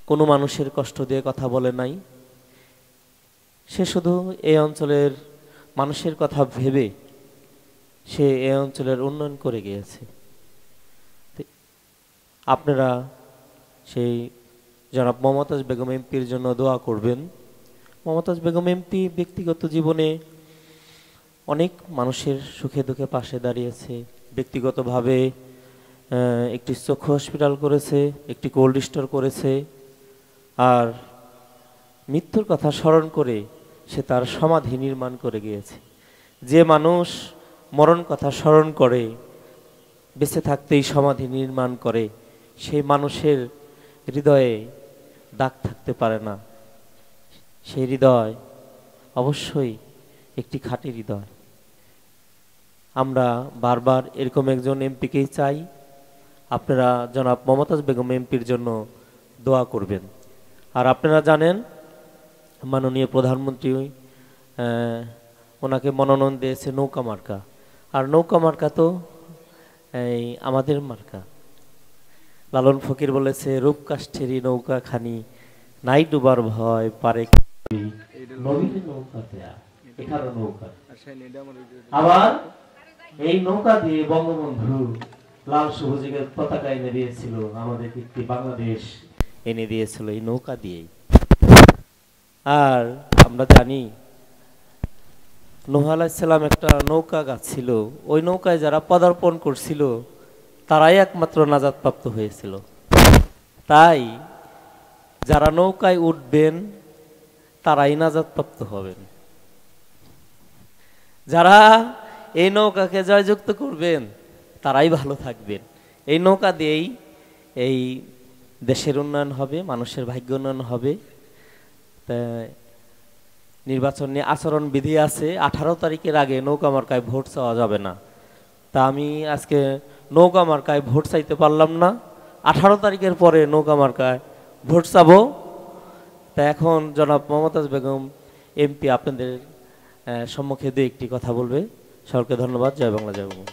কোনো মানুষের কষ্ট দিয়ে কথা বলে নাই। সে শুধু এই অঞ্চলের মানুষের কথা ভেবে সে এই অঞ্চলের উন্নয়ন করে গিয়েছে। আপনারা সেই জনাব মমতাজ বেগম এমপির জন্য দোয়া করবেন। মমতাজ বেগম এমপি ব্যক্তিগত জীবনে অনেক মানুষের সুখে দুঃখে পাশে দাঁড়িয়েছে। ব্যক্তিগতভাবে একটি চক্ষু হসপিটাল করেছে, একটি কোল্ড স্টোর করেছে, আর মৃত্যুর কথা স্মরণ করে সে তার সমাধি নির্মাণ করে গিয়েছে। যে মানুষ মরণ কথা স্মরণ করে বেঁচে থাকতেই সমাধি নির্মাণ করে, সেই মানুষের হৃদয়ে দাগ থাকতে পারে না। সেই হৃদয় অবশ্যই একটি খাঁটি হৃদয়। আমরা বারবার এরকম একজন এমপিকেই চাই। আপনারা জনাব মমতাজ বেগম এমপির জন্য দোয়া করবেন। আর আপনারা জানেন মাননীয় প্রধানমন্ত্রী ওনাকে মনোনয়ন দিয়েছে নৌকা মার্কা। আর নৌকা মার্কা তো এই আমাদের মার্কা। লালন ফকির বলেছে, রূপকাষ্ঠেরই নৌকা খানি, নাই ডুবার ভয় পারে আবার এই নৌকা দিয়ে বঙ্গবন্ধু লাল সবুজের পতাকা এনে দিয়েছিল, আমাদের একটি বাংলাদেশ এনে দিয়েছিল এই নৌকা দিয়েই। আর আমরা জানি নূহ আলাইহিস সালাম একটা নৌকা গাছ ছিল, ওই নৌকায় যারা পদার্পণ করছিল তারাই একমাত্র নাজাত প্রাপ্ত হয়েছিল। তাই যারা নৌকায় উঠবেন তারাই নাজাত প্রাপ্ত হবেন। যারা এই নৌকাকে জয়যুক্ত করবেন তারাই ভালো থাকবেন। এই নৌকা দিয়েই এই দেশের উন্নয়ন হবে, মানুষের ভাগ্য উন্নয়ন হবে। নির্বাচন নিয়ে আচরণ বিধি আছে, 18 তারিখের আগে নৌকা মার্কায় ভোট চাওয়া যাবে না। তা আমি আজকে নৌকা মার্কায় ভোট চাইতে পারলাম না, 18 তারিখের পরে নৌকা মার্কায় ভোট চাবো। তা এখন জনাব মমতাজ বেগম এমপি আপনাদের সম্মুখে দু একটি কথা বলবে। সকলকে ধন্যবাদ। জয় বাংলা, জয় বাংলা।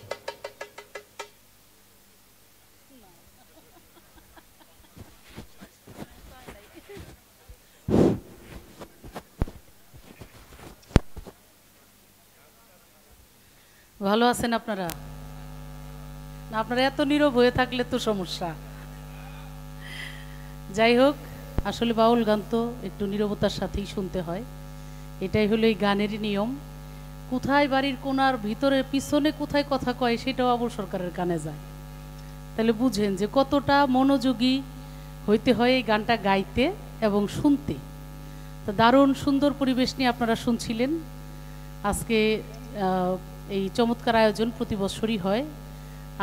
ভালো আছেন আপনারা? আপনারা এত নীরব হয়ে থাকলে তো সমস্যা। যাই হোক, আসলে বাউল গান তো একটু নীরবতার সাথেই শুনতে হয়, এটাই হলো এই গানেরই নিয়ম। কোথায় বাড়ির কোনার ভিতরে পিছনে কোথায় কথা কয় সেটাও আবুল সরকারের কানে যায়। তাহলে বুঝেন যে কতটা মনোযোগী হইতে হয় এই গানটা গাইতে এবং শুনতে। তো দারুণ সুন্দর পরিবেশ নিয়ে আপনারা শুনছিলেন। আজকে এই চমৎকার আয়োজন প্রতি বছরই হয়,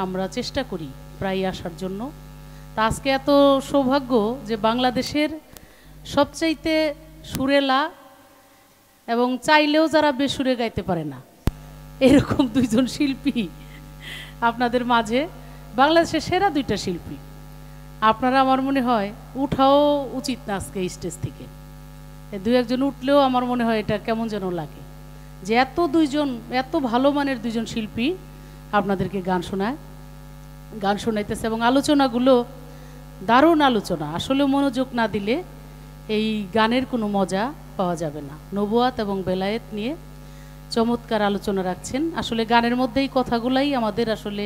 আমরা চেষ্টা করি প্রায় আসার জন্য। তা আজকে এত সৌভাগ্য যে বাংলাদেশের সবচাইতে সুরেলা এবং চাইলেও যারা বেসুরে গাইতে পারে না এরকম দুইজন শিল্পী আপনাদের মাঝে, বাংলাদেশের সেরা দুইটা শিল্পী। আপনারা আমার মনে হয় উঠাও উচিত না আজকে স্টেজ থেকে। দুই একজন উঠলেও আমার মনে হয় এটা কেমন যেন লাগে যে এত ভালো মানের দুইজন শিল্পী আপনাদেরকে গান শোনাইতেছে এবং আলোচনাগুলো দারুণ আলোচনা। আসলে মনোযোগ না দিলে এই গানের কোনো মজা পাওয়া যাবে না। নবুয়াত এবং বেলায়েত নিয়ে চমৎকার আলোচনা রাখছেন। আসলে গানের মধ্যেই কথাগুলাই আমাদের আসলে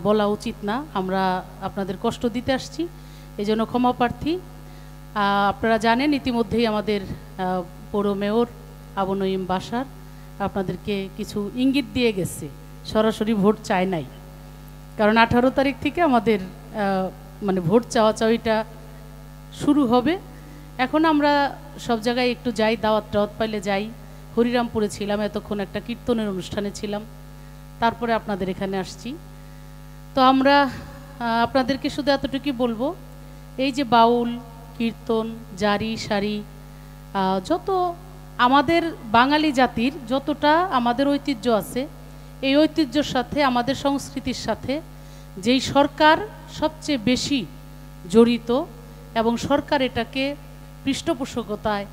বলা উচিত না, আমরা আপনাদের কষ্ট দিতে আসছি, এই জন্য ক্ষমা প্রার্থী। আপনারা জানেন ইতিমধ্যেই আমাদের পৌর মেয়র আবু নঈম বাশার আপনাদেরকে কিছু ইঙ্গিত দিয়ে গেছে, সরাসরি ভোট চায় নাই। কারণ 18 তারিখ থেকে আমাদের মানে ভোট চাওয়াচাওয়িটা শুরু হবে। এখন আমরা সব জায়গায় একটু যাই, দাওয়াত পাইলে যাই। হরিরামপুরে ছিলাম, এতক্ষণ একটা কীর্তনের অনুষ্ঠানে ছিলাম, তারপরে আপনাদের এখানে আসছি। তো আমরা আপনাদেরকে শুধু এতটুকুই বলবো, এই যে বাউল, কীর্তন, জারি সারি, যত আমাদের বাঙালি জাতির যতটা আমাদের ঐতিহ্য আছে, এই ঐতিহ্যর সাথে আমাদের সংস্কৃতির সাথে যেই সরকার সবচেয়ে বেশি জড়িত এবং সরকার এটাকে পৃষ্ঠপোষকতায়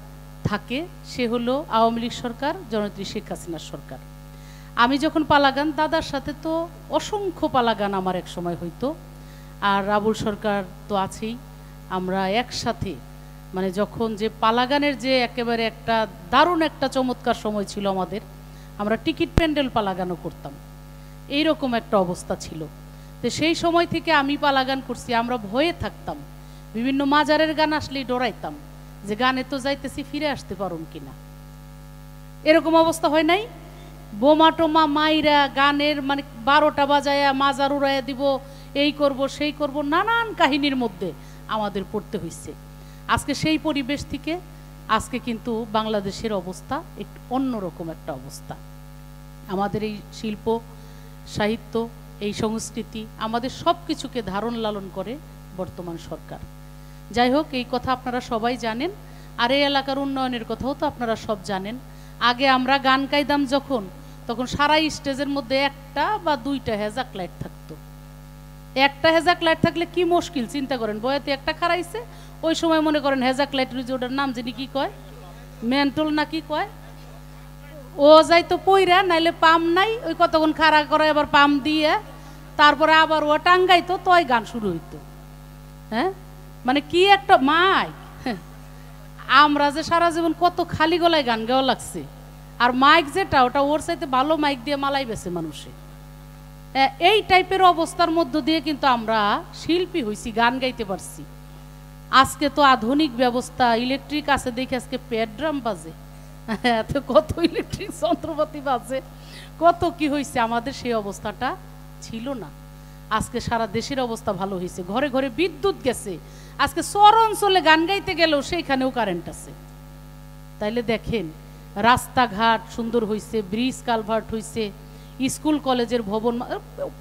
থাকে, সে হলো আওয়ামী লীগ সরকার, জননেত্রী শেখ হাসিনার সরকার। আমি যখন পালাগান, দাদার সাথে তো অসংখ্য পালাগান আমার এক সময় হইতো, আর আবুল সরকার তো আছেই, আমরা একসাথে মানে যখন যে পালাগানের যে একেবারে একটা দারুণ একটা চমৎকার সময় ছিল আমাদের, আমরা টিকিট প্যান্ডেল পালাগানও করতাম, এইরকম একটা অবস্থা ছিল। তো সেই সময় থেকে আমি পালাগান করছি, আমরা ভয়ে থাকতাম, বিভিন্ন মাজারের গান আসলেই ডরাইতাম যে গানে তো যাইতেছি ফিরে আসতে পারুম কিনা, এরকম অবস্থা হয় নাই? বোমা টোমা মাইরা গানের মানে 12টা বাজায়া মাজার উড়াইয়া দিব, এই করব সেই করব, নানান কাহিনীর মধ্যে আমাদের পড়তে হয়েছে। আজকে সেই পরিবেশ থেকে আজকে কিন্তু বাংলাদেশের অবস্থা একটু অন্যরকম একটা অবস্থা। আমাদের এই শিল্প সাহিত্য এই সংস্কৃতি আমাদের সব কিছুকে ধারণ লালন করে বর্তমান সরকার। যাই হোক, এই কথা আপনারা সবাই জানেন, আর এই এলাকার উন্নয়নের কথাও তো আপনারা সব জানেন। আগে আমরা গান গাইতাম যখন, তখন সারা স্টেজের মধ্যে একটা বা দুইটা হেজাক লাইট থাকতো। একটা হেজাক লাইট থাকলে কি মুশকিল চিন্তা করেন, বয়াতে একটা খারাইছে, ওই সময় মনে করেন হেজাক লাইটের ওটার নাম যিনি কি কয়, মেন্টল না কি কয়, ও যাইতো পইরা, নাইলে পাম নাই, ওই কতক্ষণ খাড়া করে আবার পাম দিয়ে তারপরে আবার ও টাঙ্গাইতো, তয় গান শুরু হইতো। হ্যাঁ, মানে কি একটা মাইক! আমরা যে সারা জীবন কত খালি গলায় গান গাওয়া লাগছে, আর মাইক যেটা ওটা ওর চাইতে ভালো মাইক দিয়ে মালাই বেছে মানুষে। এই টাইপের অবস্থার মধ্য দিয়ে কিন্তু আমরা শিল্পী হইছি, গান গাইতে পারছি। আজকে তো আধুনিক ব্যবস্থা, ইলেকট্রিক আছে দেখে আজকে প্যাড ড্রাম বাজে, কত ইলেকট্রিক যন্ত্রপাতি বাজে, কত কি হয়েছে। আমাদের সেই অবস্থাটা ছিল না। আজকে সারা দেশের অবস্থা ভালো হয়েছে, ঘরে ঘরে বিদ্যুৎ গেছে, আজকে শহর অঞ্চলে গান গাইতে গেলেও সেইখানেও কারেন্ট আছে। তাইলে দেখেন, রাস্তাঘাট সুন্দর হয়েছে, ব্রিজ কালভার্ট হয়েছে, স্কুল কলেজের ভবন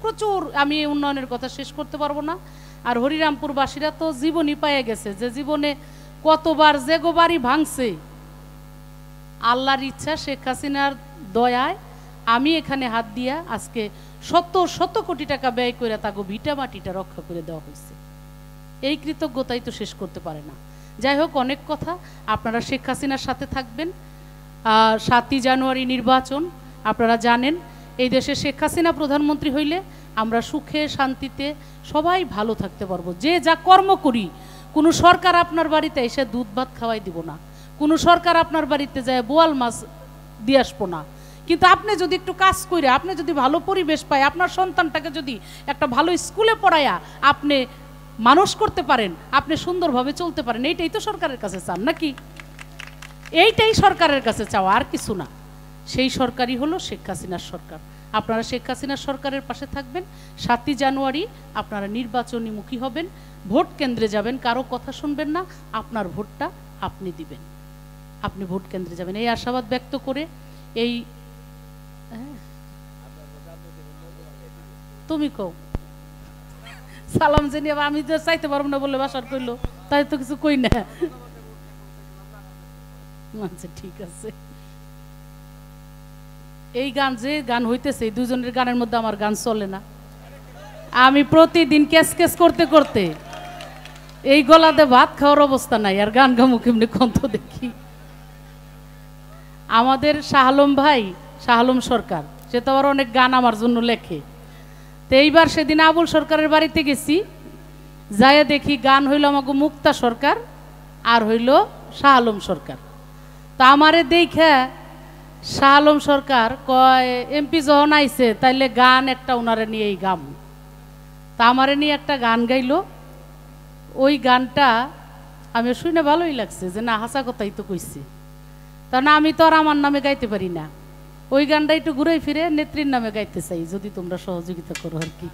প্রচুর। আমি এই উন্নয়নের কথা শেষ করতে পারবো না। আর হরিরামপুরবাসীরা তো জীবনই পাইয়ে গেছে, যে জীবনে কতবার যে গোবারই ভাঙছে, আল্লাহর ইচ্ছা শেখ হাসিনার দয়ায় আমি এখানে হাত দিয়া আজকে শত কোটি টাকা ব্যয় করে তাকে ভিটা মাটিটা রক্ষা করে দেওয়া হয়েছে। এই কৃতজ্ঞতাই তো শেষ করতে পারে না। যাই হোক, অনেক কথা। আপনারা শেখ হাসিনার সাথে থাকবেন। 7ই জানুয়ারি নির্বাচন, আপনারা জানেন এই দেশে শেখ হাসিনা প্রধানমন্ত্রী হইলে আমরা সুখে শান্তিতে সবাই ভালো থাকতে পারবো। যে যা কর্ম করি, কোনো সরকার আপনার বাড়িতে এসে দুধ ভাত খাওয়াই দিব না, কোনো সরকার আপনার বাড়িতে যায় বোয়াল মাছ দিয়ে আসবো না। কিন্তু আপনি যদি একটু কাজ করে, আপনি যদি ভালো পরিবেশ পায়, আপনার সন্তানটাকে যদি একটা ভালো স্কুলে পড়ায়া আপনি মানুষ করতে পারেন, আপনি সুন্দরভাবে চলতে পারেন, এইটাই তো সরকারের কাছে চান নাকি? এইটাই সরকারের কাছে চাওয়া, আর কিছু না। সেই সরকারই হলো শেখ হাসিনার সরকার। আপনারা শেখ হাসিনার সরকারের পাশে থাকবেন। 7ই জানুয়ারি আপনারা নির্বাচনীমুখী হবেন, ভোট কেন্দ্রে যাবেন, কারো কথা শুনবেন না, আপনার ভোটটা আপনি দিবেন, আপনি ভোট কেন্দ্রে যাবেন, এই আশাবাদ ব্যক্ত করে এই তুমি কও সালাম জানিয়ে, আমি তো চাইতে পারবো না বলে বাসার কইলো, তাই তো কিছু কই না। আচ্ছা ঠিক আছে। এই গান যে গান হইতেছে, এই দুজনের গানের মধ্যে আমার গান চলে না। আমি প্রতিদিন ক্যাস ক্যাস করতে করতে এই গলাতে ভাত খাওয়ার অবস্থা নাই, আর গান গামু কেমনি কন্ত দেখি। আমাদের শাহ আলম ভাই, শাহ আলম সরকার, সে তো আবার অনেক গান আমার জন্য লেখে। তো এইবার সেদিন আবুল সরকারের বাড়িতে গেছি, যাইয়া দেখি গান হইল আমাকে মুক্তা সরকার আর হইল শাহ আলম সরকার। তা আমারে দেখা শাহ আলম সরকার কয়, এমপি যখন আইছে তাইলে গান একটা ওনারে নিয়ে এই গাম। তা আমারে নিয়ে একটা গান গাইলো। ওই গানটা আমি শুনে ভালোই লাগছে, যে না হাসা কথাই তো কইছি। তা না, আমি তো আর আমার নামে গাইতে পারি না, ওই গানটা একটু ঘুরে ফিরে নেত্রীর নামে গাইতে চাই, যদি তোমরা সহযোগিতা করো আর কি।